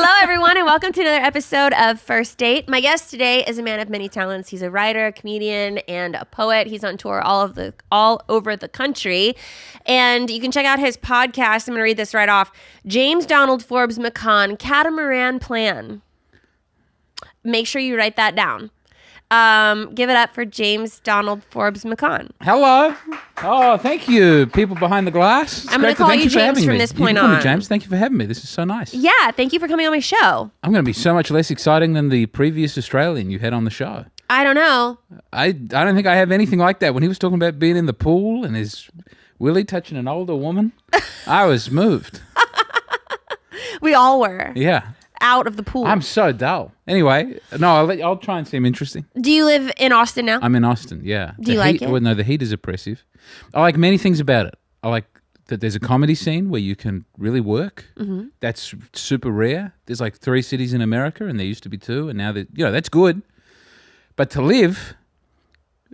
Hello, everyone, and welcome to another episode of First Date. My guest today is a man of many talents. He's a writer, a comedian, and a poet. He's on tour all over the country, and you can check out his podcast. I'm going to read this right off. James Donald Forbes McCann, Catamaran Plan. Make sure you write that down. Give it up for James Donald Forbes McCann. Hello. Oh, thank you, people behind the glass. I'm going to call you James from this point on. James, thank you for having me. This is so nice. Yeah, thank you for coming on my show. I'm going to be so much less exciting than the previous Australian you had on the show. I don't know. I don't think I have anything like that. When he was talking about being in the pool and his willy touching an older woman, I was moved. We all were. Yeah. Out of the pool. I'm so dull. Anyway, no, I'll try and seem interesting. Do you live in Austin now? I'm in Austin, yeah. Do you like it? Well, no, the heat is oppressive. I like many things about it. I like that there's a comedy scene where you can really work. Mm-hmm. That's super rare. There's like 3 cities in America, and there used to be 2, and now that's good. But to live,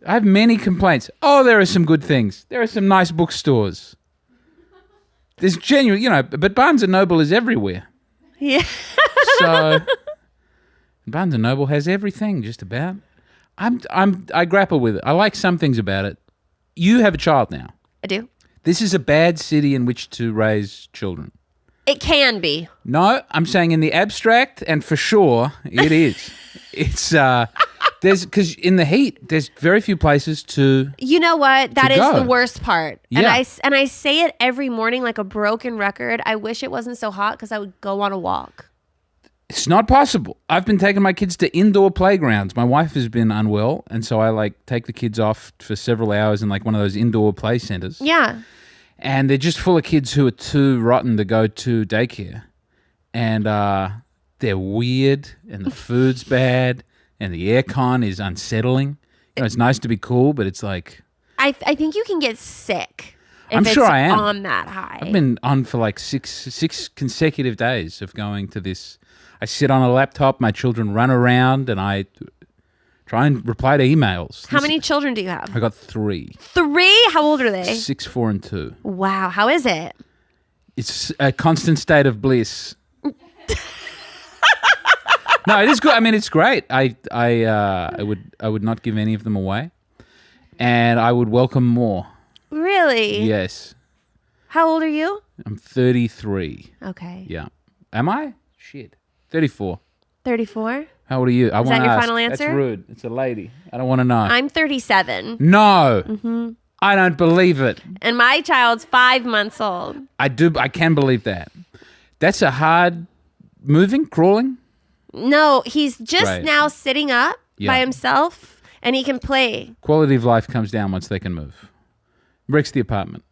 I have many complaints. Oh, there are some good things. There are some nice bookstores. There's genuine, but Barnes & Noble is everywhere. Yeah. So Barnes & Noble has everything, just about. I grapple with it. I like some things about it. You have a child now. I do. This is a bad city in which to raise children. It can be. No, I'm saying in the abstract, and for sure, it is. It's because in the heat, there's very few places to. You know what? That is go. the worst part. Yeah. And I say it every morning like a broken record. I wish it wasn't so hot because I would go on a walk. It's not possible. I've been taking my kids to indoor playgrounds. My wife has been unwell, and so I take the kids off for several hours in one of those indoor play centers. Yeah. And they're just full of kids who are too rotten to go to daycare. And they're weird, and the food's bad, and the aircon is unsettling. It's nice to be cool, but it's like... I think you can get sick if I'm sure I am. on that high. I've been on for six consecutive days of going to this... I sit on a laptop, my children run around, and I try and reply to emails. How many children do you have? I got 3. 3? How old are they? 6, 4, and 2. Wow. How is it? It's a constant state of bliss. No, it is good. I mean, it's great. I would not give any of them away, and I would welcome more. Really? Yes. How old are you? I'm 33. Okay. Yeah. Am I? Shit. 34. 34? How old are you? Is that your final answer? That's rude. It's a lady. I don't want to know. I'm 37. No. Mm-hmm. I don't believe it. And my child's 5 months old. I do. I can believe that. That's a hard crawling? No, he's just now sitting up by himself, and he can play. Quality of life comes down once they can move. Wrecks the apartment.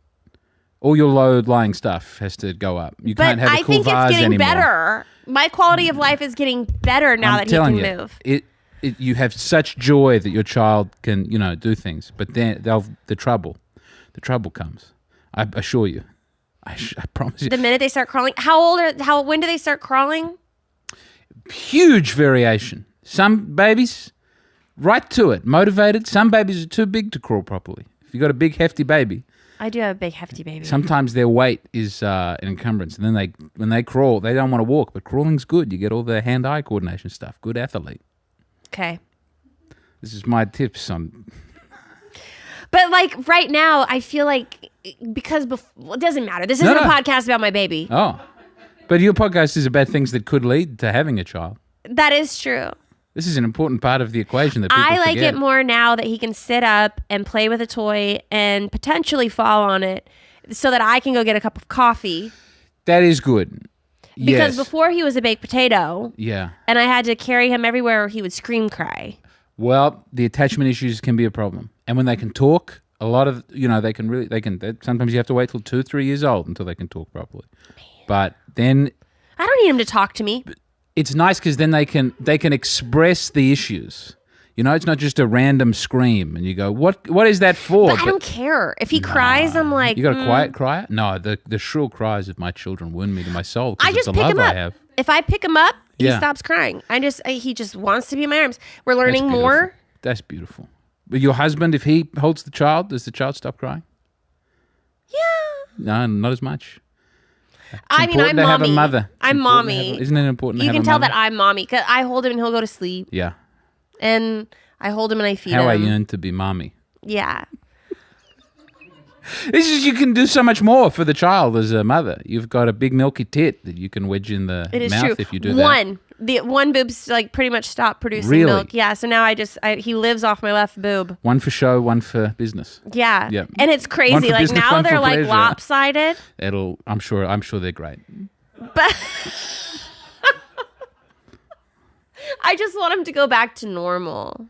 All your low-lying stuff has to go up. You can't have a cool vase anymore. But I think it's getting better. My quality of life is getting better now that he can move. You have such joy that your child can, do things. But then the trouble comes. I assure you. I promise you. The minute they start crawling. When do they start crawling? Huge variation. Some babies, right to it, motivated. Some babies are too big to crawl properly. If you've got a big, hefty baby. I do have a big, hefty baby. Sometimes their weight is an encumbrance. And then when they crawl, they don't want to walk. But crawling's good. You get all the hand-eye coordination stuff. Good athlete. Okay. This is my tips on... But right now, I feel like because it doesn't matter. This isn't a podcast about my baby. Oh. But your podcast is about things that could lead to having a child. That is true. This is an important part of the equation that people I like forget. it more now that he can sit up and play with a toy and potentially fall on it so that I can go get a cup of coffee. That is good. Because before he was a baked potato. Yeah. And I had to carry him everywhere or he would scream cry. Well, the attachment issues can be a problem. And when they can talk, a lot of, sometimes you have to wait till 2-3 years old until they can talk properly. Man. But then... I don't need him to talk to me. It's nice because then they can express the issues. It's not just a random scream, and you go, "What is that for?" But I don't care if he cries. I'm like, you got a quiet cry? No, the shrill cries of my children wound me to my soul. I just it's the pick love him up. I have. If I pick him up, he stops crying. He just wants to be in my arms. We're learning more. That's beautiful. But your husband, if he holds the child, does the child stop crying? Yeah. No, not as much. I'm important to mommy. have a mother. It's I'm important to mommy. isn't it important to You have can a tell mother? that I'm mommy because I hold him and he'll go to sleep. Yeah. And I hold him and I feed How him. I yearn to be mommy. Yeah. This is you can do so much more for the child as a mother. You've got a big milky tit that you can wedge in the It is mouth true. if you do that. The one boob's like pretty much stopped producing Really? milk. Yeah. So now he lives off my left boob. One for show, one for business. Yeah. Yep. And it's One crazy. for Like business, now one for they're like pleasure. lopsided. I'm sure they're great. But I just want him to go back to normal.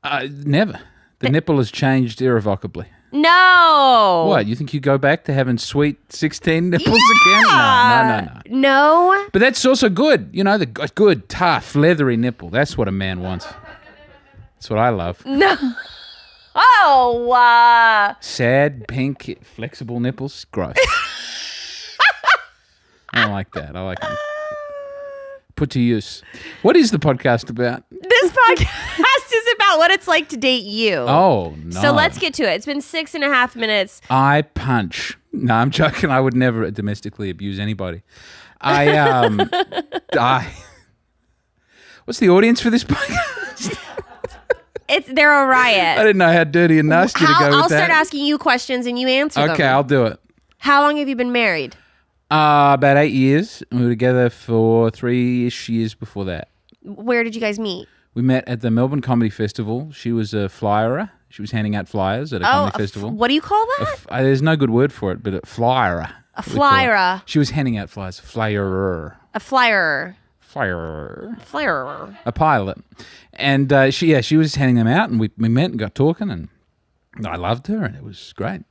Never. The nipple has changed irrevocably. No. What? You think you go back to having sweet 16 nipples again? No. No. But that's also good. You know, the good, tough, leathery nipple. That's what a man wants. That's what I love. No. Oh. Sad, pink, flexible nipples. Gross. I don't like that. I like them put to use. What is the podcast about? This podcast is about what it's like to date you. Oh, no. So let's get to it. It's been 6.5 minutes. I punch. No, I'm joking. I would never domestically abuse anybody. What's the audience for this podcast? They're a riot. I didn't know how dirty and nasty to go with that. I'll start asking you questions and you answer them. Okay, I'll do it. How long have you been married? About 8 years. We were together for 3-ish years before that. Where did you guys meet? We met at the Melbourne Comedy Festival. She was a flyerer. She was handing out flyers at a comedy festival. What do you call that? There's no good word for it, but a flyerer. A flyerer. She was handing out flyers. Flyerer. A flyer. Flyer. Flyer. A pilot. And she was handing them out, and we met and got talking, and I loved her, and it was great.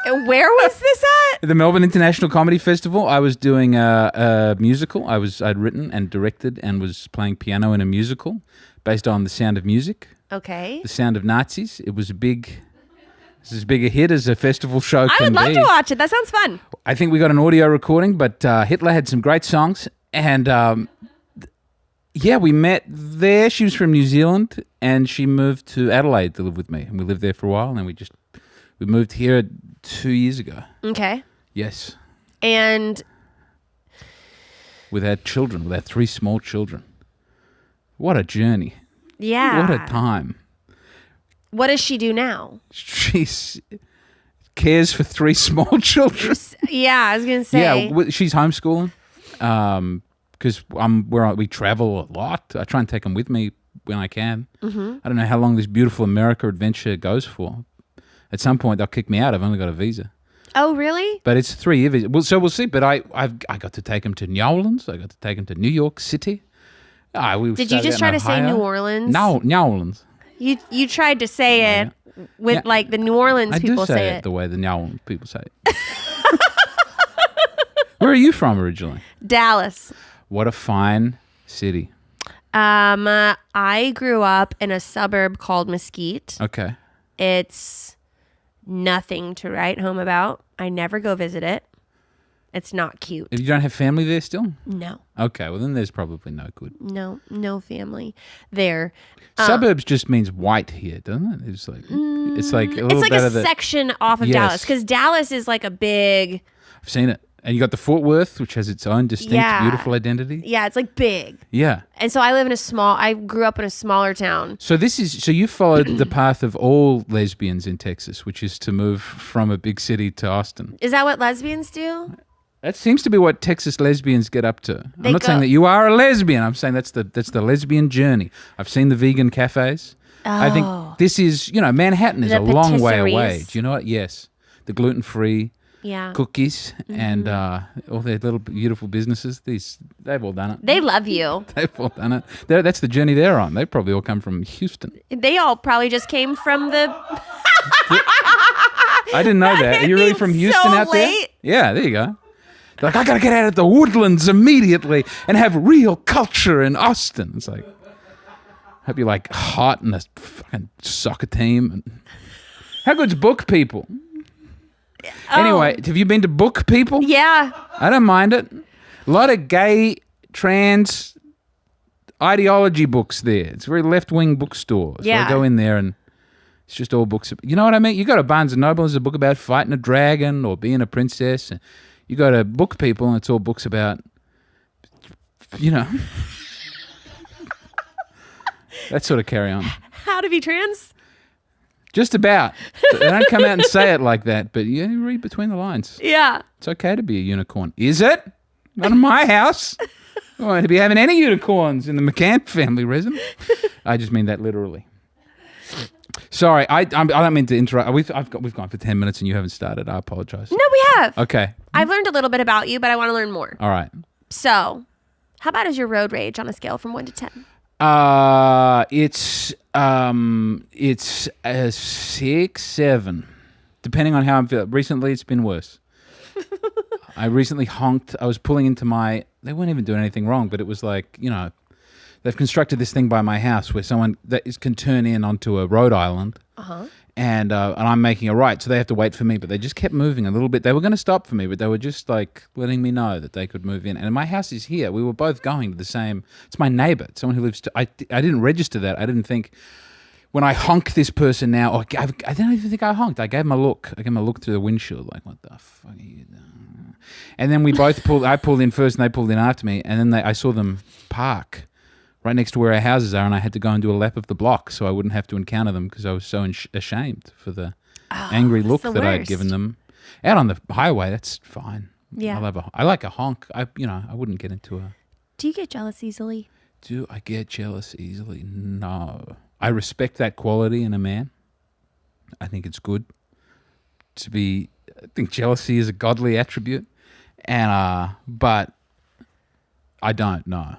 Where was this at? At the Melbourne International Comedy Festival. I was doing a musical. I'd written and directed and was playing piano in a musical based on The Sound of Music. Okay. The Sound of Nazis. It was as big a hit as a festival show can be. I would love to watch it. That sounds fun. I think we got an audio recording, but Hitler had some great songs. And we met there. She was from New Zealand, and she moved to Adelaide to live with me. And we lived there for a while, and then we moved here 2 years ago. Okay. Yes. And with our 3 small children. What a journey. yeah. What a time. What does she do now? She cares for 3 small children. Yeah, I was going to say. Yeah, she's homeschooling because we travel a lot. I try and take them with me when I can. Mm-hmm. I don't know how long this beautiful America adventure goes for. At some point, they'll kick me out. I've only got a visa. Oh, really? But it's a 3-year visa. Well, so we'll see. But I got to take them to New Orleans. I got to take them to New York City. Did you just try to say New Orleans? No, New Orleans. You tried to say it with like the New Orleans people say it the way the New Orleans people say it. Where are you from originally? Dallas. What a fine city. I grew up in a suburb called Mesquite. Okay. It's nothing to write home about. I never go visit it. It's not cute. You don't have family there still? No. Okay, well then there's probably no good. No family there. Suburbs just means white here, doesn't it? It's like a little it's like a section off of Dallas because Dallas is like a big. I've seen it, and you got the Fort Worth, which has its own distinct, beautiful identity. Yeah, it's like big. Yeah, and so I grew up in a smaller town. So you followed the path of all lesbians in Texas, which is to move from a big city to Austin. Is that what lesbians do? That seems to be what Texas lesbians get up to. I'm not saying that you are a lesbian. I'm saying that's the lesbian journey. I've seen the vegan cafes. Oh. I think this is, Manhattan is a long way away. patisseries. Do you know what? Yes. The gluten-free cookies and all their little beautiful businesses. They've all done it. They love you. They've all done it. That's the journey they're on. They probably all come from Houston. They all probably just came from the... I didn't know that. Are you really from Houston out there? Yeah, there you go. They're like, I got to get out of the woodlands immediately and have real culture in Austin. It's like, hope you're like hot in a fucking soccer team. How good's Book People? Anyway, have you been to Book People? Yeah. I don't mind it. A lot of gay, trans ideology books there. It's a very left-wing bookstore. So I go in there and It's just all books. You know what I mean? You go to Barnes & Noble, there's a book about fighting a dragon or being a princess. And you go to Book People, and it's all books about, that sort of carry on. How to be trans? Just about. They don't come out and say it like that, but you read between the lines. Yeah. It's okay to be a unicorn. Is it? Not in my house. I won't be having any unicorns in the McCann family residence. I just mean that literally. Sorry, I don't mean to interrupt. We've gone for 10 minutes and you haven't started. I apologize. No, we have. Okay. I've learned a little bit about you, but I want to learn more. All right. So, how about is your road rage on a scale from 1 to 10? It's a 6, 7, depending on how I'm feeling. Recently, it's been worse. I recently honked. I was pulling into they weren't even doing anything wrong, but it was like, they've constructed this thing by my house where someone can turn in onto a road island. Uh-huh. And I'm making a right, so they have to wait for me. But they just kept moving a little bit. They were going to stop for me, but they were just like letting me know that they could move in. And my house is here. We were both going to the same. It's my neighbor, someone who lives. I didn't register that. I didn't think when I honk this person now. I didn't even think I honked. I gave him a look. I gave him a look through the windshield, like, what the fuck are you doing? And then we both pulled. I pulled in first, and they pulled in after me. And then I saw them park right next to where our houses are, and I had to go and do a lap of the block so I wouldn't have to encounter them because I was so ashamed for the angry look that I'd given them. Out on the highway, that's fine. Yeah. I like a honk. I wouldn't get into a... Do you get jealous easily? Do I get jealous easily? No. I respect that quality in a man. I think it's good to be... I think jealousy is a godly attribute, but I don't know.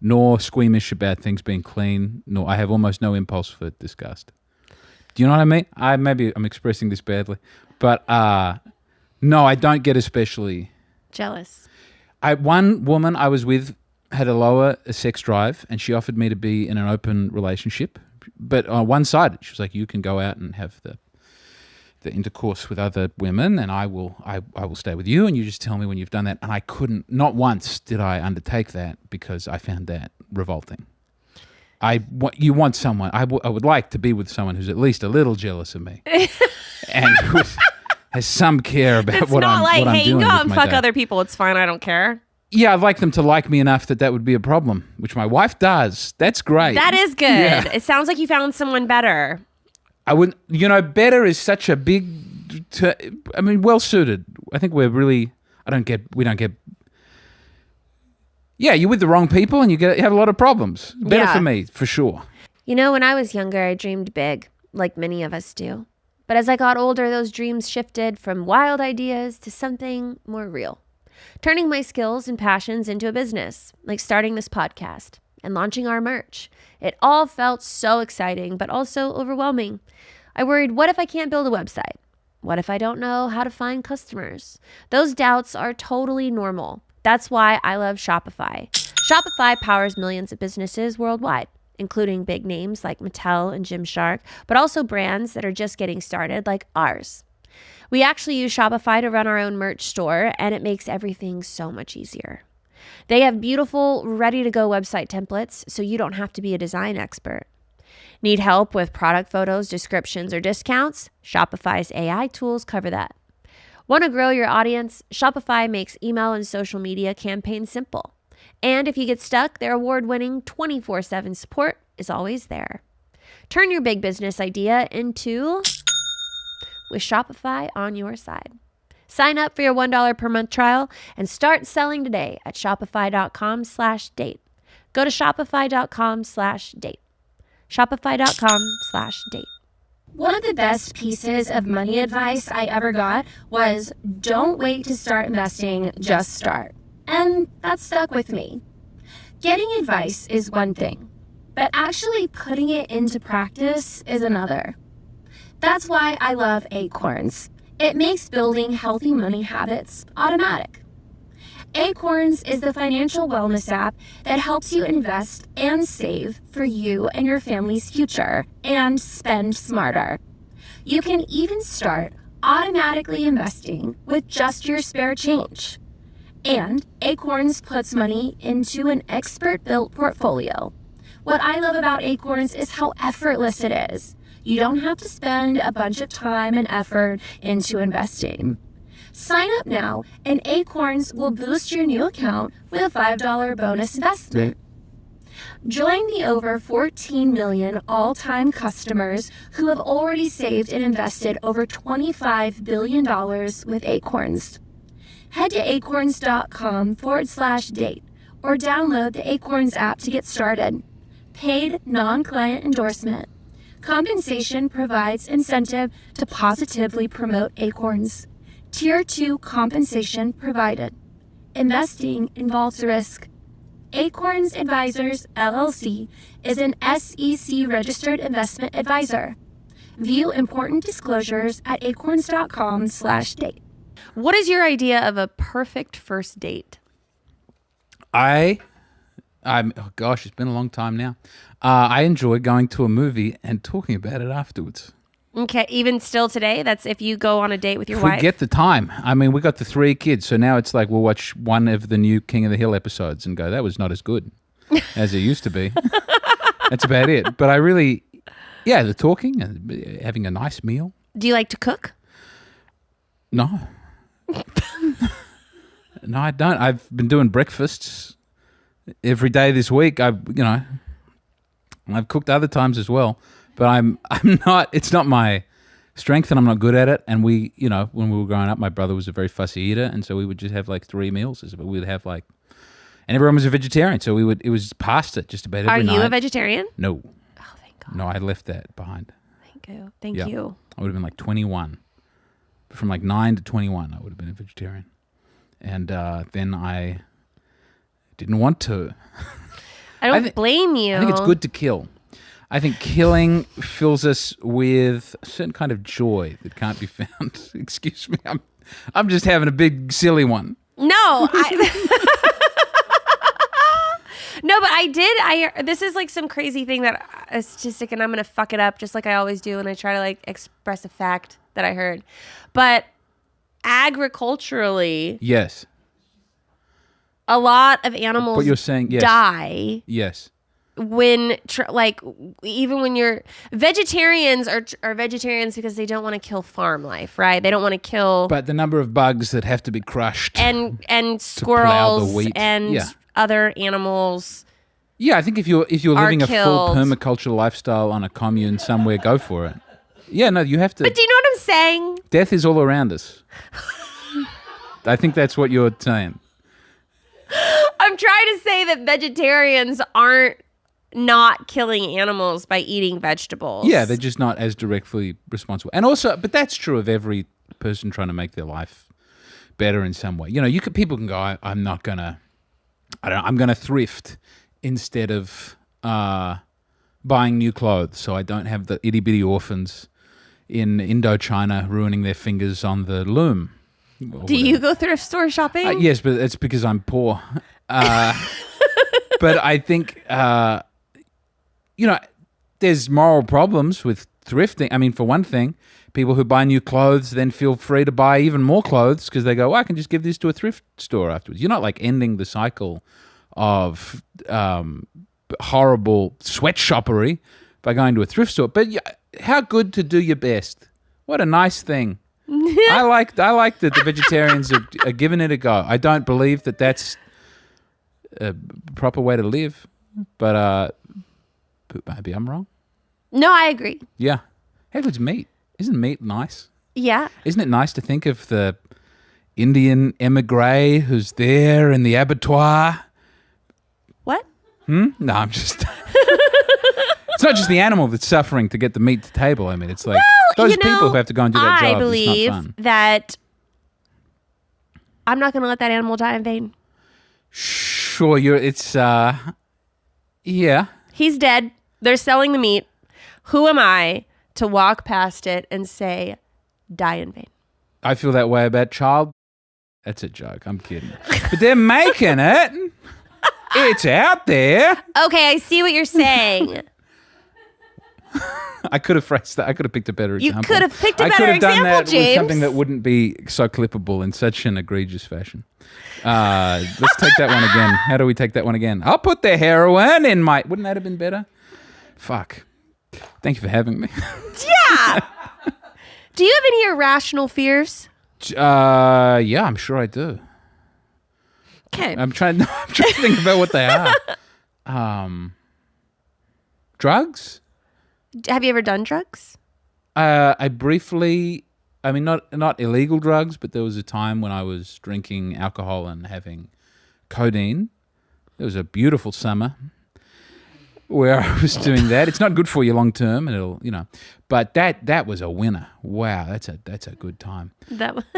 Nor squeamish about things being clean, nor I have almost no impulse for disgust. Do you know what I mean? Maybe I'm expressing this badly, but no, I don't get especially jealous. One woman I was with had a lower sex drive, and she offered me to be in an open relationship, but one-sided. She was like, "You can go out and have the intercourse with other women, and I will stay with you, and you just tell me when you've done that." And I couldn't, not once did I undertake that because I found that revolting. You want someone, I would like to be with someone who's at least a little jealous of me and has some care about what I'm doing. It's not like, hey, you go out and fuck other people, it's fine, I don't care. Yeah, I'd like them to like me enough that would be a problem, which my wife does. That's great. That is good. Yeah. It sounds like you found someone better. I wouldn't, better is such a big, well suited. I think we don't get, you're with the wrong people and you have a lot of problems. Better for me, for sure. When I was younger, I dreamed big, like many of us do. But as I got older, those dreams shifted from wild ideas to something more real. Turning my skills and passions into a business, like starting this podcast and launching our merch. It all felt so exciting, but also overwhelming. I worried, what if I can't build a website? What if I don't know how to find customers? Those doubts are totally normal. That's why I love Shopify. Shopify powers millions of businesses worldwide, including big names like Mattel and Gymshark, but also brands that are just getting started like ours. We actually use Shopify to run our own merch store, and it makes everything so much easier. They have beautiful, ready-to-go website templates, so you don't have to be a design expert. Need help with product photos, descriptions, or discounts? Shopify's AI tools cover that. Want to grow your audience? Shopify makes email and social media campaigns simple. And if you get stuck, their award-winning 24/7 support is always there. Turn your big business idea into with Shopify on your side. Sign up for your $1 per month trial and start selling today at shopify.com/date. Go to shopify.com/date. Shopify.com/date. One of the best pieces of money advice I ever got was don't wait to start investing, just start. And that stuck with me. Getting advice is one thing, but actually putting it into practice is another. That's why I love Acorns. It makes building healthy money habits automatic. Acorns is the financial wellness app that helps you invest and save for you and your family's future and spend smarter. You can even start automatically investing with just your spare change. And Acorns puts money into an expert-built portfolio. What I love about Acorns is how effortless it is. you don't have to spend a bunch of time and effort into investing. Sign up now, and Acorns will boost your new account with a $5 bonus investment. Join the over 14 million all-time customers who have already saved and invested over $25 billion with Acorns. Head to acorns.com/date or download the Acorns app to get started. Paid non-client endorsement. Compensation provides incentive to positively promote Acorns. Tier 2 compensation provided. Investing involves risk. Acorns Advisors, LLC is an SEC-registered investment advisor. View important disclosures at acorns.com/date. What is your idea of a perfect first date? oh gosh, it's been a long time now. I enjoy going to a movie and talking about it afterwards. Okay, even still today, that's if you go on a date with your If wife? we get the time. I mean, we got the 3 kids, so now it's like we'll watch one of the new King of the Hill episodes and go, that was not as good as it used to be. That's about it. But I really, the talking and having a nice meal. Do you like to cook? No. No, I don't. I've been doing breakfasts every day this week. I've cooked other times as well. But I'm not, it's not my strength and I'm not good at it. And we, when we were growing up, my brother was a very fussy eater. And so we would just have like 3 meals. We'd have and everyone was a vegetarian. So it was pasta just about every night. Are you a vegetarian? No. Oh, thank God. No, I left that behind. Thank you. Thank Yeah. you. I would have been like 21. From like 9 to 21, I would have been a vegetarian. And then I didn't want to. I don't blame you. I think it's good to kill. I think killing fills us with a certain kind of joy that can't be found. Excuse me, I'm just having a big silly one. No, no, but this is like some crazy thing that a statistic, and I'm going to fuck it up just like I always do when I try to like express a fact that I heard. But agriculturally, yes, a lot of animals what you're saying, yes. die. Yes. When even when you're vegetarians are vegetarians because they don't want to kill farm life, right? They don't want to kill. But the number of bugs that have to be crushed and plow squirrels the wheat. and other animals. Yeah, I think if you're living a killed. full permaculture lifestyle on a commune somewhere, go for it. Yeah, no, you have to. But do you know what I'm saying? Death is all around us. I think that's what you're saying. I'm trying to say that vegetarians aren't not killing animals by eating vegetables. Yeah, they're just not as directly responsible. And also, but that's true of every person trying to make their life better in some way. People can go, I'm gonna thrift instead of buying new clothes, so I don't have the itty bitty orphans in Indochina ruining their fingers on the loom. Do you go thrift store shopping? Yes, but it's because I'm poor. But I think there's moral problems with thrifting. I mean, for one thing, people who buy new clothes then feel free to buy even more clothes because they go, I can just give this to a thrift store afterwards. You're not like ending the cycle of horrible sweatshoppery by going to a thrift store. But how good to do your best. What a nice thing. I like that the vegetarians are giving it a go. I don't believe that that's a proper way to live, but maybe I'm wrong. No, I agree. Yeah. How good's meat? Isn't meat nice? Yeah. Isn't it nice to think of the Indian emigre who's there in the abattoir? What? No, I'm just... It's not just the animal that's suffering to get the meat to table. I mean, it's like those people who have to go and do that job. I believe it's not fun. that I'm not going to let that animal die in vain. Sure, yeah. He's dead. They're selling the meat. Who am I to walk past it and say, die in vain? I feel that way about child. That's a joke. I'm kidding. But they're making it. It's out there. Okay, I see what you're saying. I could have phrased that. I could have picked a better example. You could have picked a I better could have done example, that James. with something that wouldn't be so clippable in such an egregious fashion. Let's take that one again. How do we take that one again? I'll put the heroin in my... Wouldn't that have been better? Fuck. Thank you for having me. Yeah. Do you have any irrational fears? Yeah, I'm sure I do. Okay. I'm trying to think about what they are. Drugs? Have you ever done drugs? I briefly, I mean, not illegal drugs, but there was a time when I was drinking alcohol and having codeine. It was a beautiful summer where I was doing that. It's not good for you long term, and it'll, but that was a winner. Wow, that's a good time.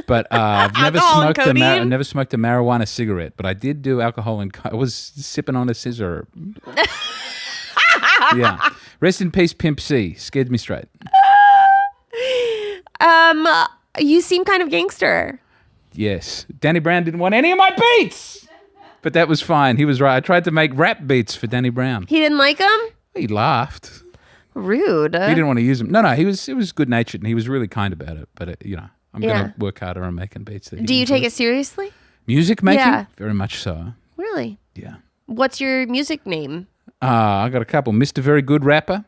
But I've never smoked codeine? never smoked a marijuana cigarette, but I did do alcohol and I was sipping on a scissor. Yeah. Rest in peace, Pimp C. Scared me straight. You seem kind of gangster. Yes. Danny Brown didn't want any of my beats. But that was fine. He was right. I tried to make rap beats for Danny Brown. He didn't like them? He laughed. Rude. He didn't want to use them. No, he was good-natured and he was really kind about it. But, I'm going to work harder on making beats. Do you take it seriously? Music making? Yeah. Very much so. Really? Yeah. What's your music name? I got a couple. Mr. Very Good Rapper.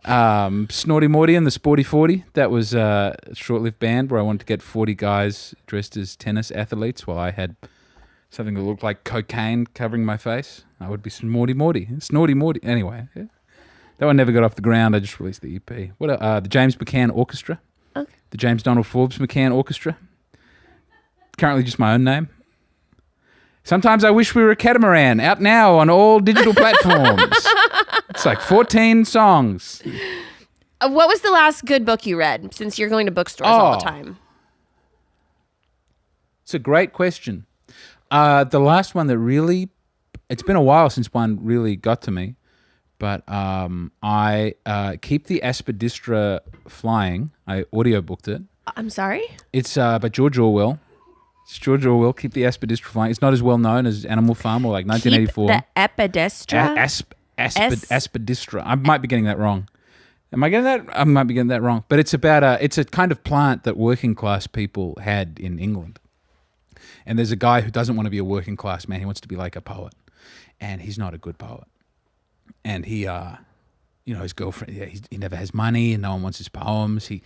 Snorty Morty and the Sporty 40. That was a short-lived band where I wanted to get 40 guys dressed as tennis athletes while I had something that looked like cocaine covering my face. I would be Snorty Morty. Anyway, yeah. That one never got off the ground. I just released the EP. The James McCann Orchestra. Okay. The James Donald Forbes McCann Orchestra. Currently just my own name. Sometimes I wish we were a catamaran. Out now on all digital platforms. It's like 14 songs. What was the last good book you read, since you're going to bookstores all the time? It's a great question. The last one that really... It's been a while since one really got to me, but I Keep the Aspidistra Flying. I audiobooked it. I'm sorry? It's by George Orwell. It's George Orwell, Keep the Aspidistra Flying. It's not as well known as Animal Farm or like 1984. Keep the Epidestra? Aspidistra. I might be getting that wrong. Am I getting that? I might be getting that wrong. But it's about it's a kind of plant that working class people had in England. And there's a guy who doesn't want to be a working class man. He wants to be like a poet. And he's not a good poet. And he, his girlfriend, he never has money and no one wants his poems. He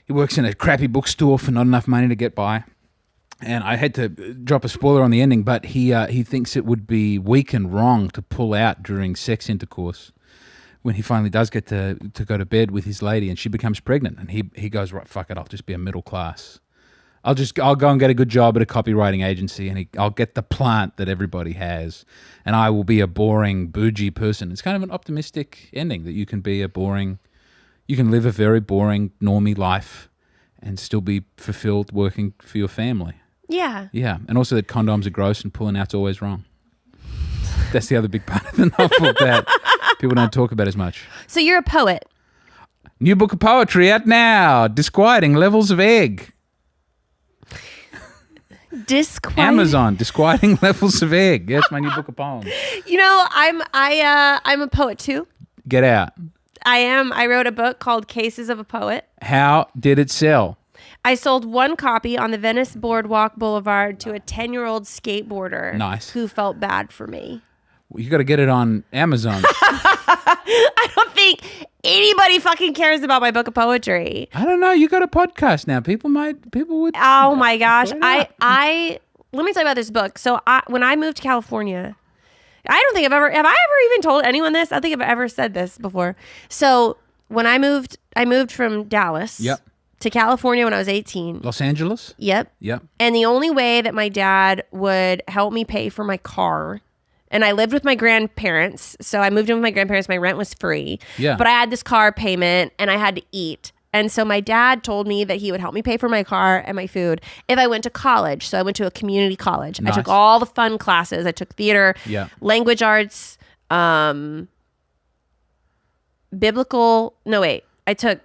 works in a crappy bookstore for not enough money to get by. And I had to drop a spoiler on the ending, but he thinks it would be weak and wrong to pull out during sex intercourse when he finally does get to go to bed with his lady and she becomes pregnant. And he goes, right, fuck it, I'll just be a middle class. I'll go and get a good job at a copywriting agency and I'll get the plant that everybody has and I will be a boring, bougie person. It's kind of an optimistic ending that you can live a very boring, normie life and still be fulfilled working for your family. Yeah. Yeah. And also that condoms are gross and pulling out's always wrong. That's the other big part of the novel that people don't talk about as much. So you're a poet. New book of poetry out now. Disquieting Levels of Egg. Amazon, Disquieting Levels of Egg. That's my new book of poems. I'm a poet too. Get out. I am. I wrote a book called Cases of a Poet. How did it sell? I sold one copy on the Venice Boardwalk Boulevard to a 10-year-old skateboarder. Nice. Who felt bad for me. You got to get it on Amazon. I don't think anybody fucking cares about my book of poetry. I don't know. You got a podcast now. People would. Oh my gosh. I let me tell you about this book. So when I moved to California, I don't think have I ever even told anyone this? I don't think I've ever said this before. So when I moved from Dallas to California when I was 18. Los Angeles? Yep. And the only way that my dad would help me pay for my car, and I lived with my grandparents, so I moved in with my grandparents, my rent was free. Yeah. But I had this car payment and I had to eat. And so my dad told me that he would help me pay for my car and my food if I went to college. So I went to a community college. Nice. I took all the fun classes. I took theater, language arts, I took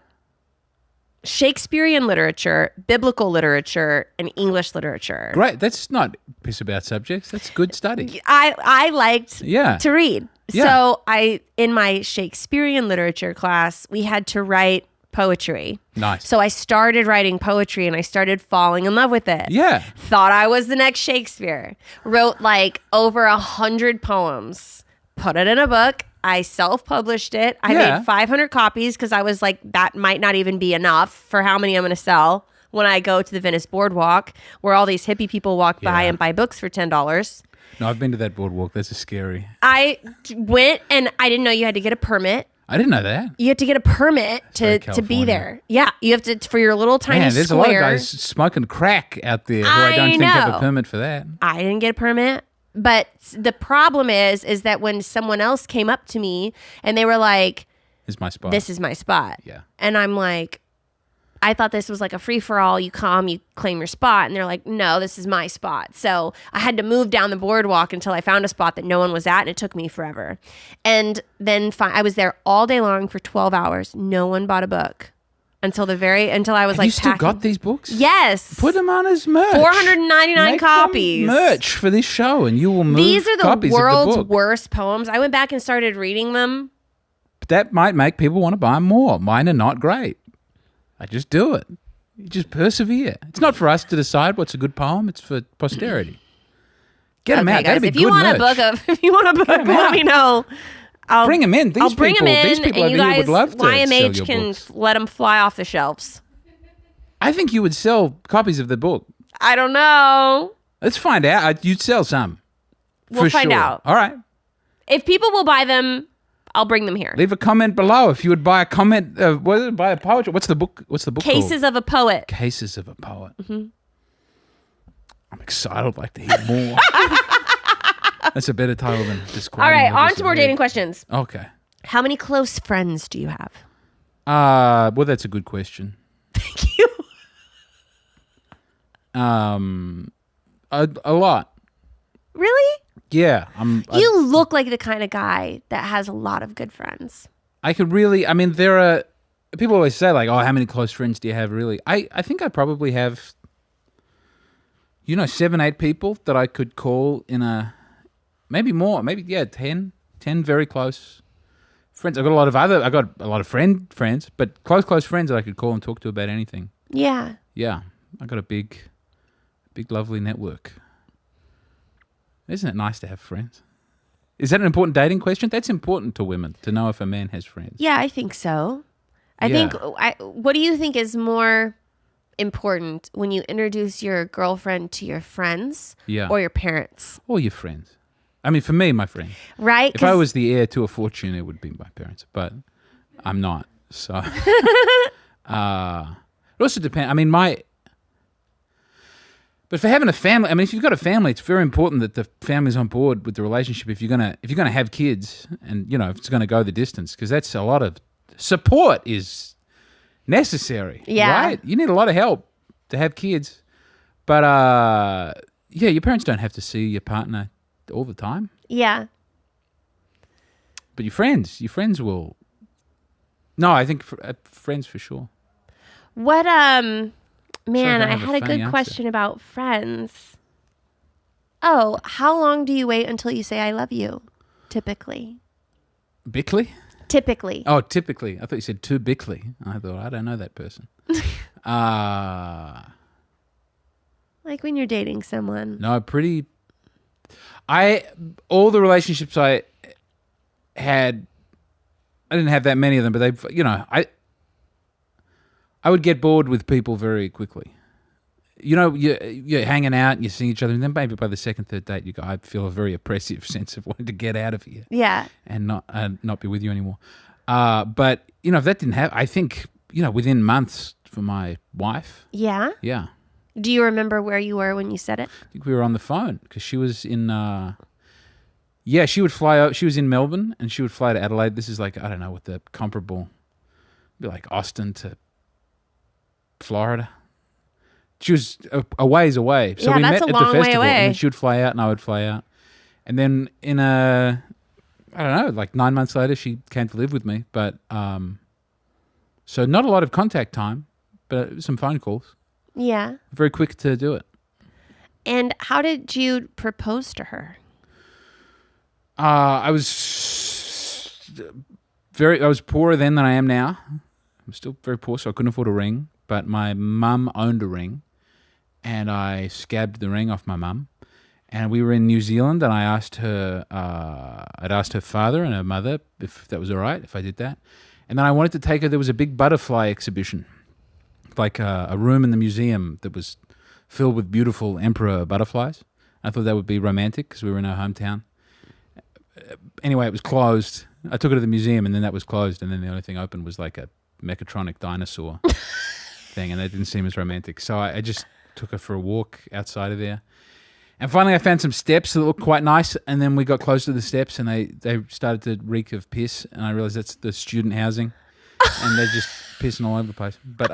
Shakespearean literature, biblical literature, and English literature. Great. That's not piss about subjects. That's good study. I liked to read. Yeah. So in my Shakespearean literature class, we had to write poetry. Nice. So I started writing poetry and I started falling in love with it. Yeah. Thought I was the next Shakespeare. Wrote like over 100 poems, put it in a book, I self-published it. I Yeah. made 500 copies because I was like, that might not even be enough for how many I'm going to sell when I go to the Venice Boardwalk, where all these hippie people walk by Yeah. and buy books for $10. No, I've been to that boardwalk. That's scary. I went and I didn't know you had to get a permit. I didn't know that. You have to get a permit very to be California. there. Yeah, you have to for your little tiny Man, there's square. a lot of guys smoking crack out there who I don't think have know. a permit for that. I didn't get a permit. But the problem is that when someone else came up to me and they were like, Is my spot. this is my spot. Yeah. And I'm like, I thought this was like a free-for-all. You come, you claim your spot. And they're like, no, this is my spot. So I had to move down the boardwalk until I found a spot that no one was at, and it took me forever. And then I was there all day long for 12 hours. No one bought a book until I was Have like, you still packing. got these books? Yes. Put them on as merch. 499 Make copies. them merch for this show, and you will move These are the copies of world's the book. worst poems. I went back and started reading them. But that might make people want to buy more. Mine are not great. I just do it. You just persevere. It's not for us to decide what's a good poem. It's for posterity. Get them Okay, out. That'd guys, be if you good want merch. if you want a book, 'em let out. me know. Bring them in. These I'll bring people, them in, these people and you over here guys, would love to sell YMH your can books. let them fly off the shelves. I think you would sell copies of the book. I don't know. Let's find out. You'd sell some. We'll for find sure. out. All right. If people will buy them, I'll bring them here. Leave a comment below if you would buy a comment. Buy a poetry. What's the book? What's the book called? Cases of a Poet. Cases of a Poet. Mm-hmm. I'm excited. I'd like to hear more. That's a better title than Describing. All right, What on Is to more Weird. dating questions. Okay. How many close friends do you have? Well, that's a good question. Thank you. A lot. Really? Yeah. You look like the kind of guy that has a lot of good friends. I could really. I mean, there are people always say like, "Oh, how many close friends do you have?" Really, I think I probably have. 7, 8 people that I could call in maybe more, maybe 10 very close friends. I got a lot of friends, but close friends that I could call and talk to about anything. Yeah. Yeah, I got a big, lovely network. Isn't it nice to have friends? Is that an important dating question? That's important to women to know if a man has friends. Yeah, I think so. What do you think is more important when you introduce your girlfriend to your friends Yeah. or your parents? Or your friends. I mean, for me, my friend. Right? If I was the heir to a fortune, it would be my parents, but I'm not. So it also depends. I mean, but for having a family, I mean, if you've got a family, it's very important that the family's on board with the relationship. If you're gonna have kids, and if it's gonna go the distance, because that's a lot of support is necessary. Yeah. Right? You need a lot of help to have kids, but your parents don't have to see your partner all the time. Yeah. But your friends will. No, I think friends for sure. What man, don't I have a had a funny good answer. question about friends. Oh, how long do you wait until you say I love you? Typically. Bickley? Typically. Oh, typically. I thought you said too Bickley. I thought, I don't know that person. Like when you're dating someone. No, all the relationships I had, I didn't have that many of them, but I would get bored with people very quickly. You're hanging out and you're seeing each other, and then maybe by the second, third date, I feel a very oppressive sense of wanting to get out of here Yeah. and not be with you anymore. But if that didn't happen, I think within months for my wife. Yeah? Yeah, Do you remember where you were when you said it? I think we were on the phone because she was in. She would fly out. She was in Melbourne and she would fly to Adelaide. This is like, I don't know what the comparable, be like Austin to Florida. She was a ways away. So Yeah, we that's met a at long the way festival. away. And then she would fly out and I would fly out. And then in I don't know, like 9 months later, she came to live with me. But so not a lot of contact time, but some phone calls. Yeah. Very quick to do it. And how did you propose to her? I was poorer then than I am now. I'm still very poor, so I couldn't afford a ring. But my mum owned a ring, and I scabbed the ring off my mum. And we were in New Zealand, and I asked her, I'd asked her father and her mother if that was all right, if I did that. And then I wanted to take her, there was a big butterfly exhibition, like a room in the museum that was filled with beautiful emperor butterflies. I thought that would be romantic because we were in our hometown. Anyway, it was closed. I took her to the museum, and then that was closed, and then the only thing open was like a mechatronic dinosaur thing, and that didn't seem as romantic. So I just took her for a walk outside of there. And finally I found some steps that looked quite nice, and then we got close to the steps, and they started to reek of piss, and I realized that's the student housing, and they're just pissing all over the place. But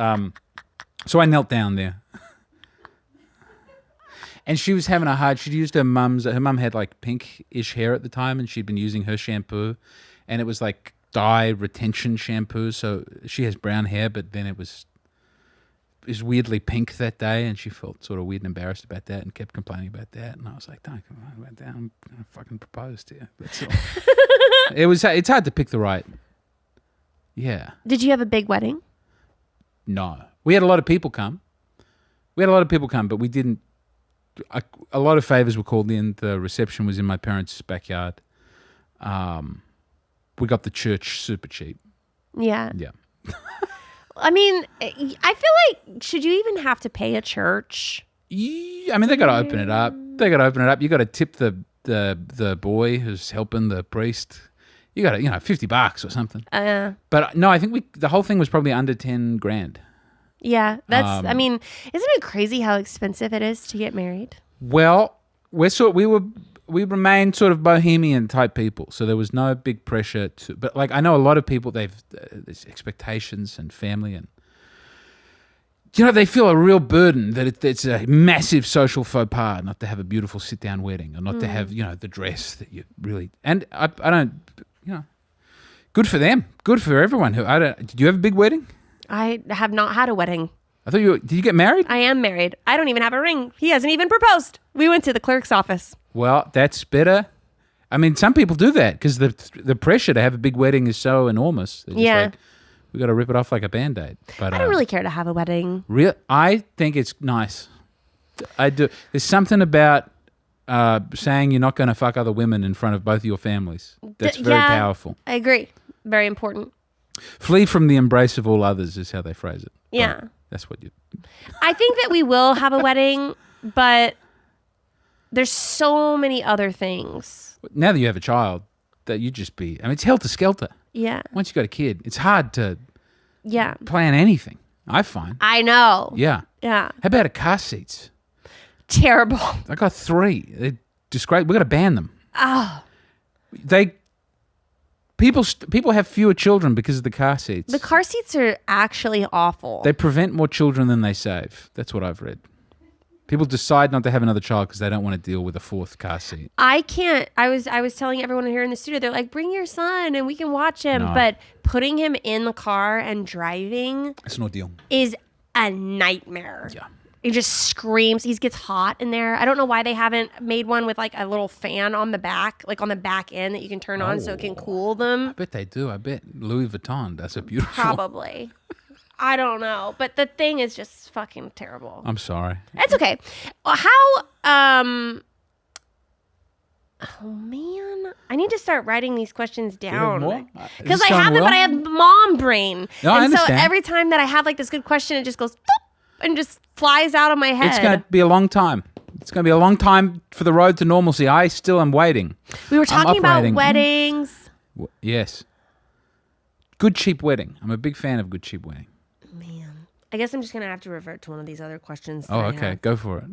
so I knelt down there. And she was having a hard, she'd used her mum had like pink-ish hair at the time, and she'd been using her shampoo, and it was like dye retention shampoo, so she has brown hair, but then it was weirdly pink that day, and she felt sort of weird and embarrassed about that and kept complaining about that, and I was like, don't complain about that, I'm going to fucking propose to you. That's all. It's hard to pick the right. Yeah. Did you have a big wedding? No. We had a lot of people come. But we didn't. A lot of favors were called in. The reception was in my parents' backyard. We got the church super cheap. Yeah. Yeah. I mean, I feel like, should you even have to pay a church? Yeah, I mean, they got to open it up. You got to tip the boy who's helping the priest. You got to, $50 or something. But no, I think the whole thing was probably under 10 grand. Yeah, that's. I mean, isn't it crazy how expensive it is to get married? Well, we remained sort of bohemian type people, so there was no big pressure to. But like, I know a lot of people, there's expectations and family, and they feel a real burden that it's a massive social faux pas not to have a beautiful sit down wedding, or not to have the dress that you really. And I don't, good for them, good for everyone who. Did you have a big wedding? I have not had a wedding. I thought did you get married? I am married. I don't even have a ring. He hasn't even proposed. We went to the clerk's office. Well, that's better. I mean, some people do that because the pressure to have a big wedding is so enormous. They're just like, we got to rip it off like a Band-Aid. But I don't really care to have a wedding. I think it's nice. I do. There's something about saying you're not going to fuck other women in front of both of your families. That's very powerful. I agree. Very important. Flee from the embrace of all others is how they phrase it. Yeah. But that's what you... I think that we will have a wedding, but there's so many other things. Now that you have a child, that you just be... I mean, it's helter-skelter. Yeah. Once you got a kid, it's hard to Yeah. plan anything, I find. I know. Yeah. Yeah. How about car seats? Terrible. I got 3. They're just great. We got to ban them. Oh. People have fewer children because of the car seats. The car seats are actually awful. They prevent more children than they save. That's what I've read. People decide not to have another child because they don't want to deal with a 4th car seat. I can't. I was telling everyone here in the studio, they're like, bring your son and we can watch him. No. But putting him in the car and driving It's an ordeal. is a nightmare. Yeah. He just screams. He gets hot in there. I don't know why they haven't made one with like a little fan on the back, like on the back end that you can turn on so it can cool them. I bet they do. I bet Louis Vuitton does a beautiful... Probably. I don't know. But the thing is just fucking terrible. I'm sorry. It's okay. How, oh man, I need to start writing these questions down. Because I have them, but I have mom brain. No, I understand. So every time that I have like this good question, it just goes and just flies out of my head. It's going to be a long time. It's going to be a long time for the road to normalcy. I still am waiting. We were talking about weddings. Yes. Good cheap wedding. I'm a big fan of good cheap wedding. Man, I guess I'm just going to have to revert to one of these other questions. Oh, okay. Go for it.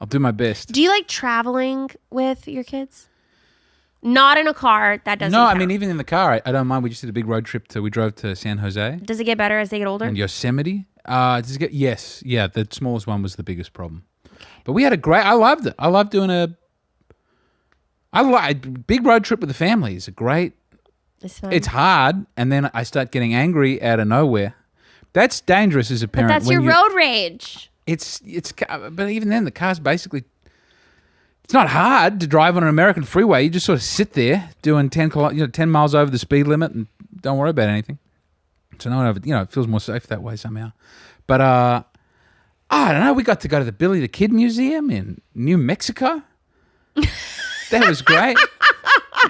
I'll do my best. Do you like traveling with your kids? Not in a car. That doesn't count. I mean, even in the car, I don't mind. We just did a big road trip. We drove to San Jose. Does it get better as they get older? And Yosemite. Does it get? Yes. Yeah, the smallest one was the biggest problem. But we had I loved it. I love doing a big road trip with the family. Is a great. It's fun. It's hard, and then I start getting angry out of nowhere. That's dangerous as a parent. But that's your road rage. It's. But even then, the car's basically. It's not hard to drive on an American freeway. You just sort of sit there doing 10 miles over the speed limit and don't worry about anything. So no one ever, it feels more safe that way somehow. But I don't know. We got to go to the Billy the Kid Museum in New Mexico. That was great.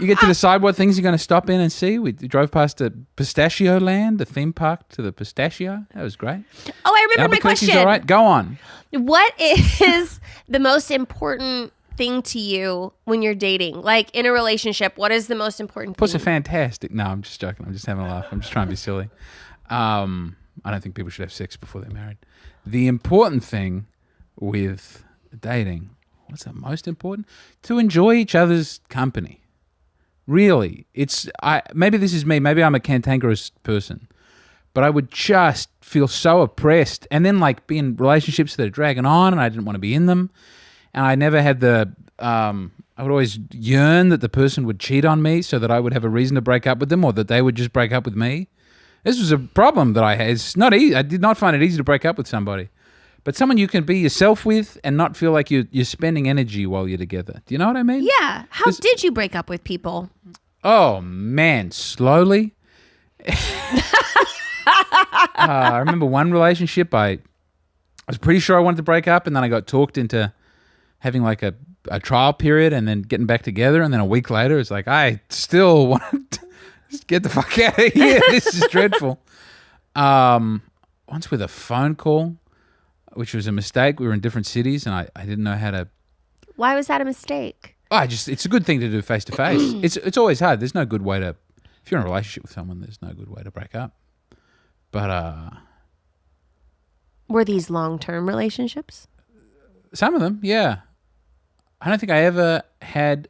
You get to decide what things you're going to stop in and see. We drove past the Pistachio Land, the theme park to the Pistachio. That was great. Oh, I remember my Albuquerque's question. all right. Go on. What is the most important thing to you when you're dating? Like in a relationship, what is the most important Puss thing? are fantastic. No, I'm just joking. I'm just having a laugh. I'm just trying to be silly. I don't think people should have sex before they're married. The important thing with dating, what's the most important? To enjoy each other's company. Really. Maybe this is me. Maybe I'm a cantankerous person. But I would just feel so oppressed and then like be in relationships that are dragging on and I didn't want to be in them. And I never had I would always yearn that the person would cheat on me so that I would have a reason to break up with them or that they would just break up with me. This was a problem that I had. It's not easy. I did not find it easy to break up with somebody. But someone you can be yourself with and not feel like you're spending energy while you're together. Do you know what I mean? Yeah. How did you break up with people? Oh, man. Slowly. I remember one relationship, I was pretty sure I wanted to break up, and then I got talked into having like a trial period and then getting back together. And then a week later, it's like, I still want to just get the fuck out of here. This is dreadful. Once with a phone call, which was a mistake. We were in different cities and I didn't know how to. Why was that a mistake? It's a good thing to do face to face. It's always hard. There's no good way to, if you're in a relationship with someone, there's no good way to break up. But were these long-term relationships? Some of them, yeah. I don't think I ever had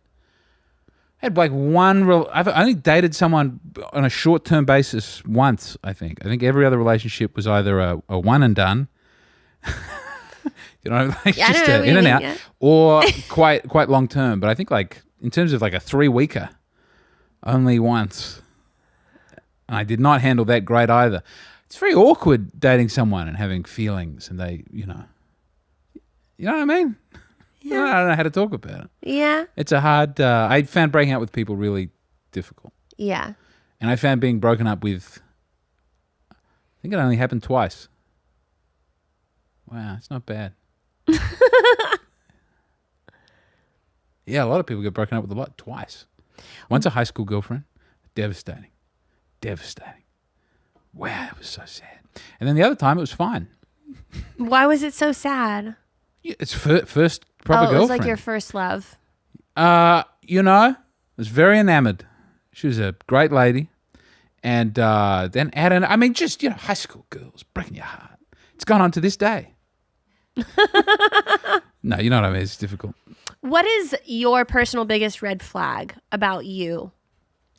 like one I've only dated someone on a short-term basis once, I think. I think every other relationship was either a one and done, you know, like just in and out, yeah. Or quite long-term. But I think like in terms of like a 3-weeker, only once. And I did not handle that great either. It's very awkward dating someone and having feelings and they, you know what I mean? Yeah. I don't know how to talk about it. Yeah. It's a hard, I found breaking up with people really difficult. Yeah. And I found being broken up with, I think it only happened twice. Wow, it's not bad. Yeah, a lot of people get broken up with twice. Once a high school girlfriend, devastating. Wow, it was so sad. And then the other time it was fine. Why was it so sad? Yeah, it's first proper girlfriend. It was like your first love. I was very enamored. She was a great lady. And then just, high school girls breaking your heart. It's gone on to this day. No, you know what I mean? It's difficult. What is your personal biggest red flag about you?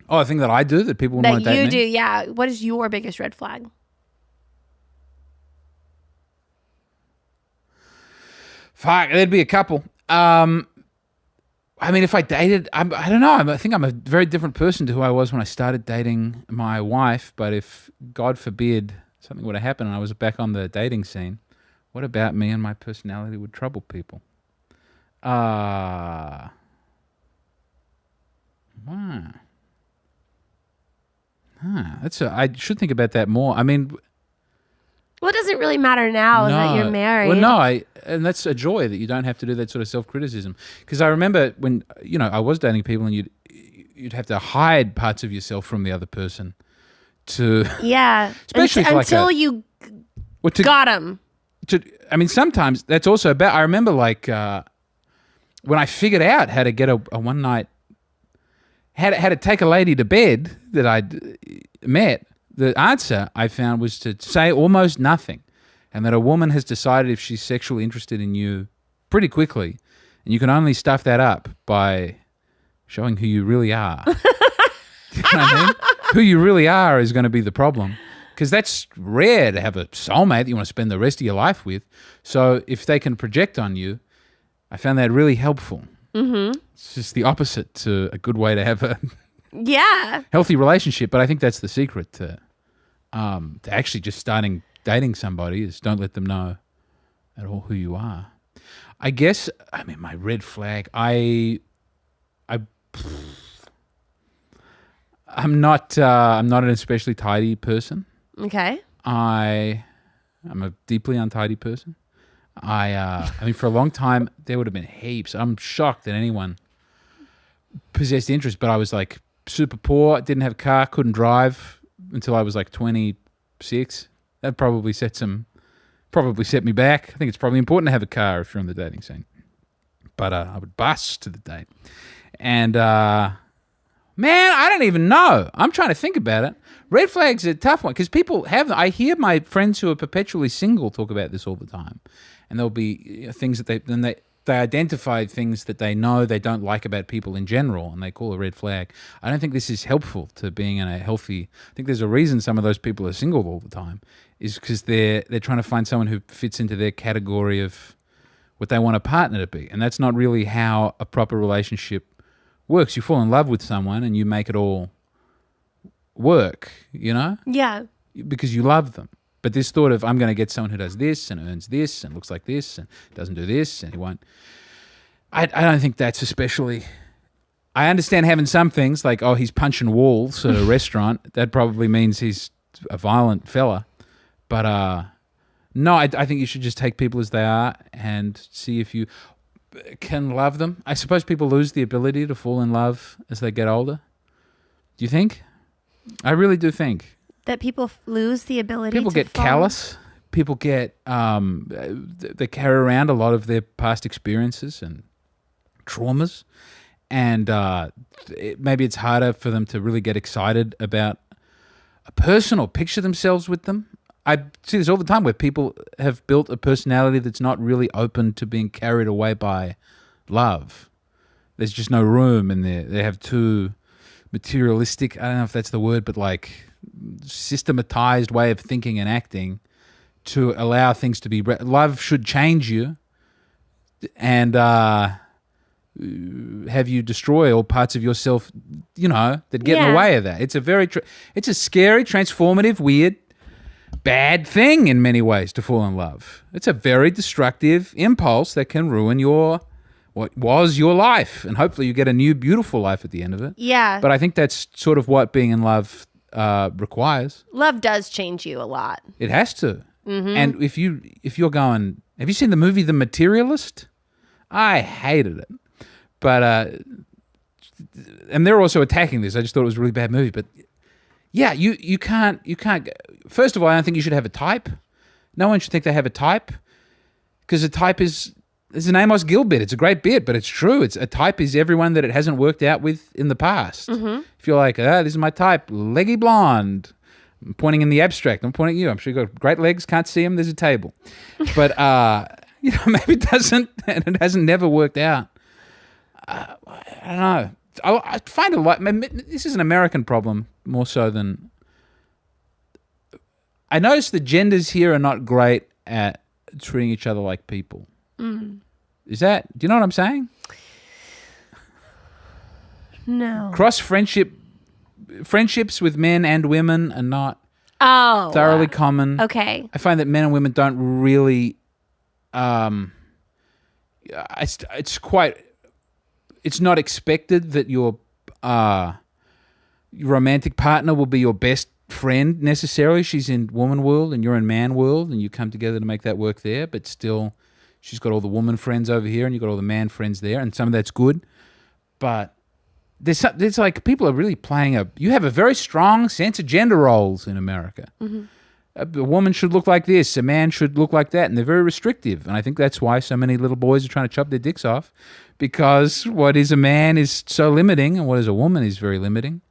Oh, a thing that I do that people wouldn't want to date me? That you do, yeah. What is your biggest red flag? Fuck, there'd be a couple. If I dated, I don't know. I think I'm a very different person to who I was when I started dating my wife. But if, God forbid, something would have happened and I was back on the dating scene, what about me and my personality would trouble people? Wow. I should think about that more. I mean, well, it doesn't really matter now that you're married. Well, no, and that's a joy that you don't have to do that sort of self-criticism. Because I remember when I was dating people, and you'd have to hide parts of yourself from the other person to especially until you got them. Sometimes that's also about. I remember when I figured out how to get a one night. How to take a lady to bed that I'd met, the answer I found was to say almost nothing, and that a woman has decided if she's sexually interested in you pretty quickly, and you can only stuff that up by showing who you really are. Do you know what I mean? Who you really are is going to be the problem, because that's rare to have a soulmate that you want to spend the rest of your life with. So if they can project on you, I found that really helpful. Mm-hmm. It's just the opposite to a good way to have a healthy relationship. But I think that's the secret to actually just starting dating somebody is don't let them know at all who you are. I guess, my red flag, I'm not an especially tidy person. Okay. I'm a deeply untidy person. I mean, for a long time, there would have been heaps. I'm shocked that anyone possessed interest, but I was like super poor, didn't have a car, couldn't drive until I was like 26. That probably set me back. I think it's probably important to have a car if you're on the dating scene. But I would bus to the date. And, man, I don't even know. I'm trying to think about it. Red flags are a tough one because people have them. I hear my friends who are perpetually single talk about this all the time. And there'll be things that they identify things that they know they don't like about people in general, and they call a red flag. I don't think this is helpful to being in a healthy... I think there's a reason some of those people are single all the time, is because they're trying to find someone who fits into their category of what they want a partner to be. And that's not really how a proper relationship works. You fall in love with someone and you make it all work, you know? Yeah. Because you love them. But this thought of, I'm going to get someone who does this and earns this and looks like this and doesn't do this and he won't. I don't think that's especially... I understand having some things like, oh, he's punching walls at a restaurant. That probably means he's a violent fella. But no, I think you should just take people as they are and see if you can love them. I suppose people lose the ability to fall in love as they get older. Do you think? I really do think. That people lose the ability People to get fall. callous. People get, they carry around a lot of their past experiences and traumas. And maybe it's harder for them to really get excited about a person or picture themselves with them. I see this all the time where people have built a personality that's not really open to being carried away by love. There's just no room in there. They have too materialistic, I don't know if that's the word, but like systematized way of thinking and acting to allow things to be... Love should change you and have you destroy all parts of yourself, you know, that get in the way of that. It's a very... it's a scary, transformative, weird, bad thing in many ways to fall in love. It's a very destructive impulse that can ruin what was your life, and hopefully you get a new, beautiful life at the end of it. Yeah. But I think that's sort of what being in love requires. Love does change you a lot. It has to. Mm-hmm. And if you're going... Have you seen the movie The Materialist? I hated it. But... and they're also attacking this. I just thought it was a really bad movie. But yeah, you can't... First of all, I don't think you should have a type. No one should think they have a type. Because a type is... There's an Amos Gill bit. It's a great bit, but it's true. A type is everyone that it hasn't worked out with in the past. Mm-hmm. If you're like, this is my type, leggy blonde. I'm pointing in the abstract. I'm pointing at you. I'm sure you've got great legs. Can't see them. There's a table. But, you know, maybe it doesn't, and it hasn't never worked out. I don't know. I find a lot... This is an American problem more so than... I notice the genders here are not great at treating each other like people. Mm. Do you know what I'm saying? No. Friendships with men and women are not thoroughly common. Okay. I find that men and women don't really, it's not expected that your romantic partner will be your best friend necessarily. She's in woman world and you're in man world and you come together to make that work there, but still... She's got all the woman friends over here and you've got all the man friends there, and some of that's good. But there's like people are really playing you have a very strong sense of gender roles in America. Mm-hmm. A woman should look like this, a man should look like that, and they're very restrictive. And I think that's why so many little boys are trying to chop their dicks off, because what is a man is so limiting and what is a woman is very limiting.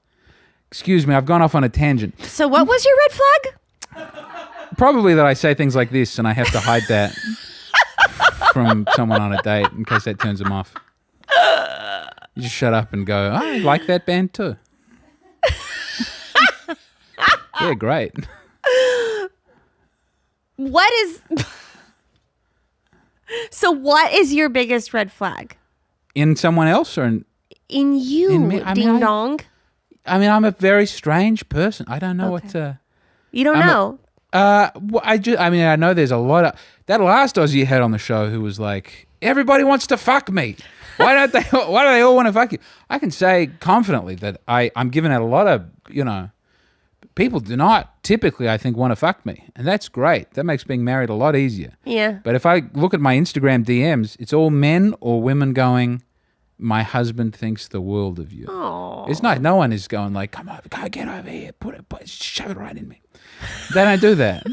Excuse me, I've gone off on a tangent. So what was your red flag? Probably that I say things like this and I have to hide that. From someone on a date in case that turns them off. You just shut up and go, I like that band too. Yeah, great. So what is your biggest red flag? In someone else or in you, in me? ding dong? I mean, I'm a very strange person. I don't know what to... You don't know? I know there's a lot of... That last Aussie you had on the show who was like, everybody wants to fuck me. Why do they all want to fuck you? I can say confidently that I'm giving out a lot of, you know, people do not typically, I think, want to fuck me. And that's great. That makes being married a lot easier. Yeah. But if I look at my Instagram DMs, it's all men or women going, my husband thinks the world of you. Aww. It's not. No one is going like, come on, go get over here, shove it right in me. They don't do that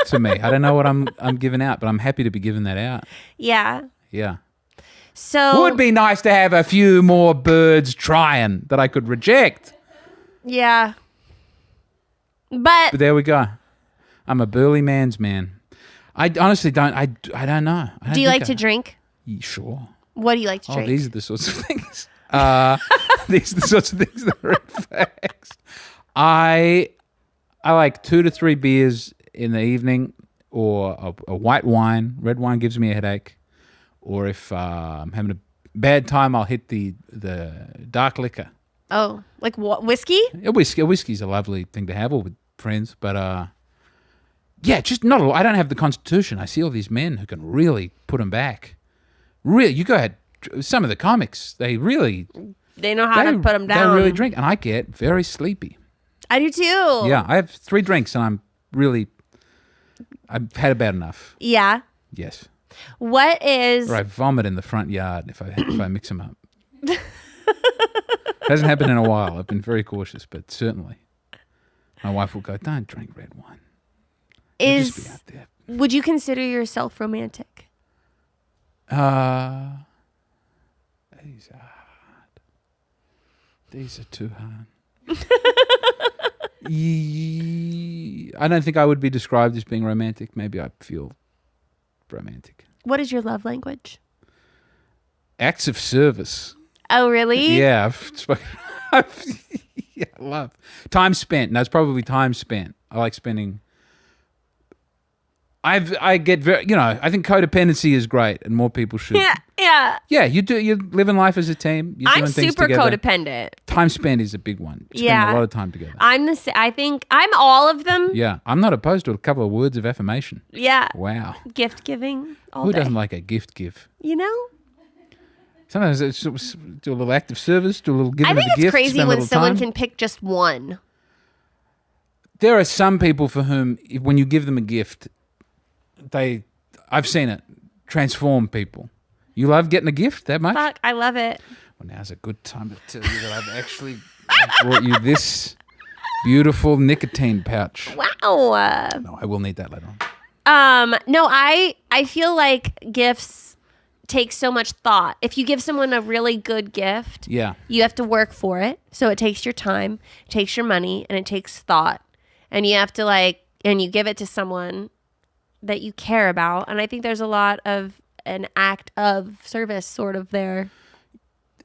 to me. I don't know what I'm giving out, but I'm happy to be giving that out. Yeah. Yeah. So Would be nice to have a few more birds trying that I could reject. Yeah. But there we go. I'm a burly man's man. I honestly don't. I don't know. Do you like to drink? Sure. What do you like to drink? Oh, these are the sorts of things. These are the sorts of things that are red flags. I like 2 to 3 beers in the evening, or a white wine. Red wine gives me a headache. Or if I'm having a bad time, I'll hit the dark liquor. Oh, like what? Whiskey? A whiskey's a lovely thing to have, or with friends. But yeah, just not a lot. I don't have the constitution. I see all these men who can really put them back. Really, you go ahead. Some of the comics, they know how to put them down. They really drink, and I get very sleepy. I do too. Yeah, I have 3 drinks, and I've had about enough. Yeah. Yes. What is? Or I vomit in the front yard if I mix them up. Hasn't happened in a while. I've been very cautious, but certainly, my wife will go, "Don't drink red wine." Just be out there. Would you consider yourself romantic? These are hard. These are too hard. I don't think I would be described as being romantic. Maybe I feel romantic. What is your love language? Acts of service. Oh, really? Yeah, I've spoken. Yeah, love time spent. No, it's probably time spent. I like spending. I get very, I think codependency is great, and more people should. Yeah. Yeah, you do. You're living life as a team. You're I'm doing things super together. codependent. Time spent is a big one. Spending a lot of time together. I think I'm all of them. Yeah, I'm not opposed to a couple of words of affirmation. Yeah. Wow. Gift giving. Who doesn't like a gift give? Sometimes it's do a little act of service, do a little giving of a gift. I think it's crazy when someone time. can pick just one. There are some people for whom, when you give them a gift, I've seen it transform people. You love getting a gift that much? Fuck, I love it. Well, now's a good time to tell you that I've actually brought you this beautiful nicotine pouch. Wow. No, I will need that later on. No, I feel like gifts take so much thought. If you give someone a really good gift, Yeah. you have to work for it. So it takes your time, it takes your money, and it takes thought. And you have to and you give it to someone that you care about. And I think there's a lot of an act of service sort of there.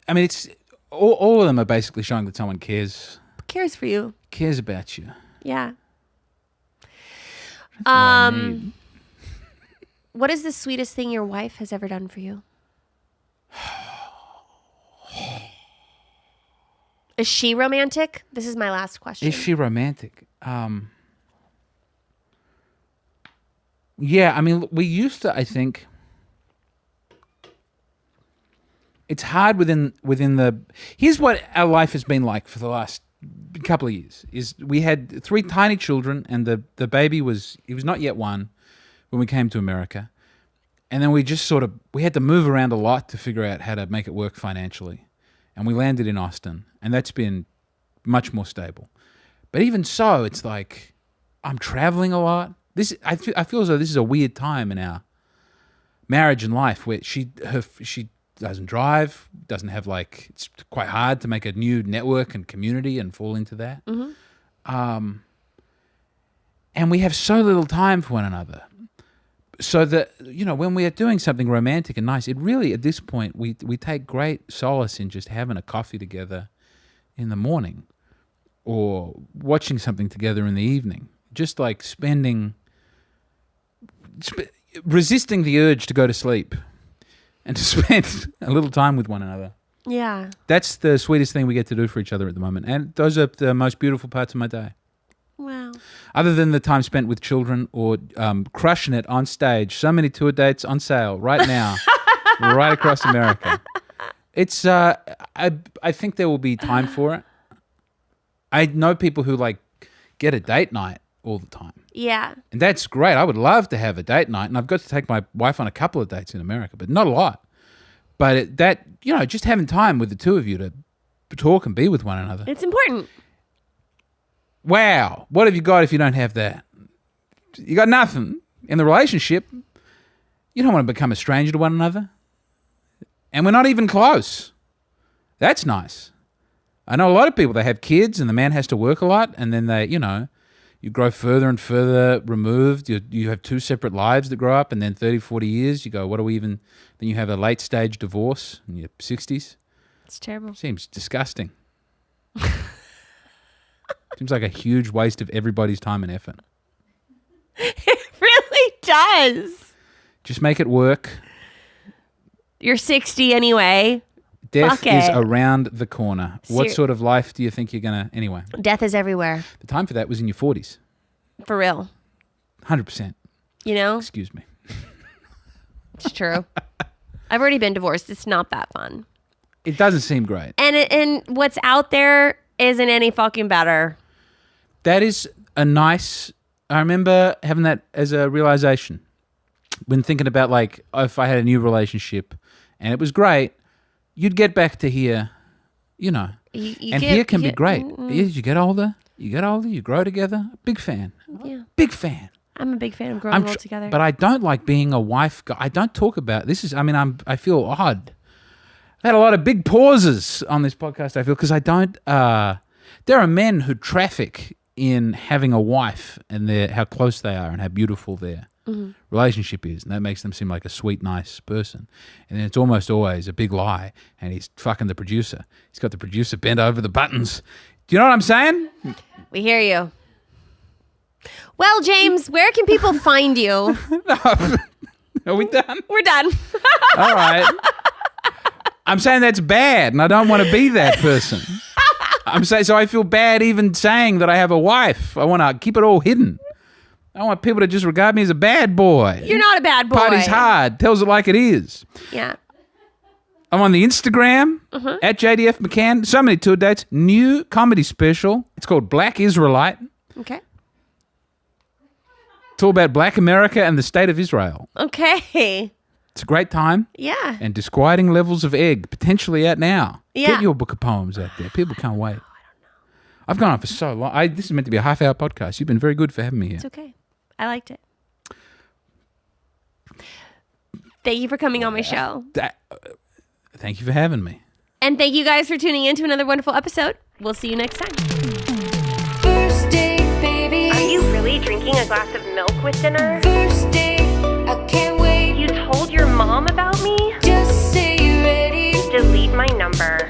I mean, it's all of them are basically showing that someone cares For you. Cares about you. Yeah. That's what I need. What is the sweetest thing your wife has ever done for you? Is she romantic? This is my last question. Is she romantic? Yeah, I mean, we used to, I think. It's hard within the. Here's what our life has been like for the last couple of years. Is we had 3 tiny children, and the baby was not yet 1 when we came to America, and then we just we had to move around a lot to figure out how to make it work financially, and we landed in Austin, and that's been much more stable. But even so, it's like I'm traveling a lot. I feel as though this is a weird time in our marriage and life where she doesn't drive, doesn't have it's quite hard to make a new network and community and fall into that. Mm-hmm. And we have so little time for one another. So that, when we are doing something romantic and nice, it really, at this point, we take great solace in just having a coffee together in the morning or watching something together in the evening. Just resisting the urge to go to sleep and to spend a little time with one another. Yeah. That's the sweetest thing we get to do for each other at the moment. And those are the most beautiful parts of my day. Wow. Other than the time spent with children or crushing it on stage. So many tour dates on sale right now, right across America. It's, I think there will be time for it. I know people who get a date night all the time. Yeah. And that's great. I would love to have a date night, and I've got to take my wife on a couple of dates in America, but not a lot. But just having time with the two of you to talk and be with one another. It's important. Wow. What have you got if you don't have that? You got nothing. In the relationship, you don't want to become a stranger to one another. And we're not even close. That's nice. I know a lot of people, they have kids and the man has to work a lot, and then they, you grow further and further removed. You have two separate lives that grow up, and then 30, 40 years, you go, what do we even... Then you have a late-stage divorce in your 60s. It's terrible. Seems disgusting. Seems like a huge waste of everybody's time and effort. It really does. Just make it work. You're 60 anyway. Death is around the corner. What Ser- sort of life do you think you're going to... Anyway. Death is everywhere. The time for that was in your 40s. For real. 100%. You know? Excuse me. It's true. I've already been divorced. It's not that fun. It doesn't seem great. And what's out there isn't any fucking better. That is a nice... I remember having that as a realization when thinking about, like, if I had a new relationship and it was great, you'd get back to here, here can be great. As you get older, you grow together. Big fan. Yeah. Big fan. I'm a big fan of growing old together. But I don't like being a wife guy. I don't talk about this. I feel odd. I've had a lot of big pauses on this podcast, I feel, because I don't... there are men who traffic in having a wife and how close they are and how beautiful their relationship is. And that makes them seem like a sweet, nice person. And then it's almost always a big lie. And he's fucking the producer. He's got the producer bent over the buttons. Do you know what I'm saying? We hear you. Well, James, where can people find you? Are we done? We're done. All right. I'm saying that's bad, and I don't want to be that person. So I feel bad even saying that I have a wife. I want to keep it all hidden. I want people to just regard me as a bad boy. You're not a bad boy. Party's hard. Tells it like it is. Yeah. I'm on the Instagram, at JDF McCann. So many tour dates. New comedy special. It's called Black Israelite. Okay. It's all about Black America and the state of Israel. Okay. It's a great time. Yeah. And Disquieting Levels of Egg, potentially out now. Yeah. Get your book of poems out there. People can't wait. I've gone on for so long. This is meant to be a half-hour podcast. You've been very good for having me here. It's okay. I liked it. Thank you for coming on my show. Thank you for having me. And thank you guys for tuning in to another wonderful episode. We'll see you next time. First date, baby. Are you really drinking a glass of milk with dinner? First date, I can't wait. You told your mom about me? Just say you're ready. Delete my number.